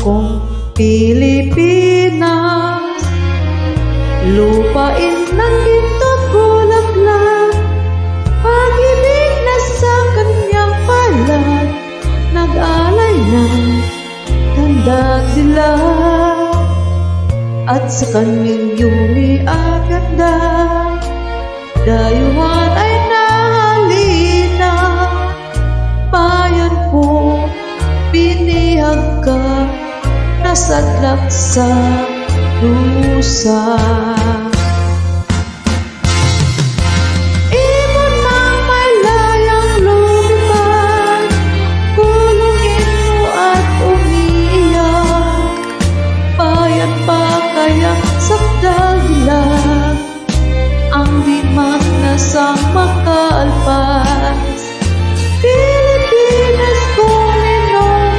kong Pilipinas, lupain ng ginto't bulaklak, pag-ibig na sa kanyang palad, nag-alay ng tandang dilag, at sa kanyang yumi at ganda, dayuhan ay nahalina. Bayan ko, binihag ka, nasadlak sa dusa.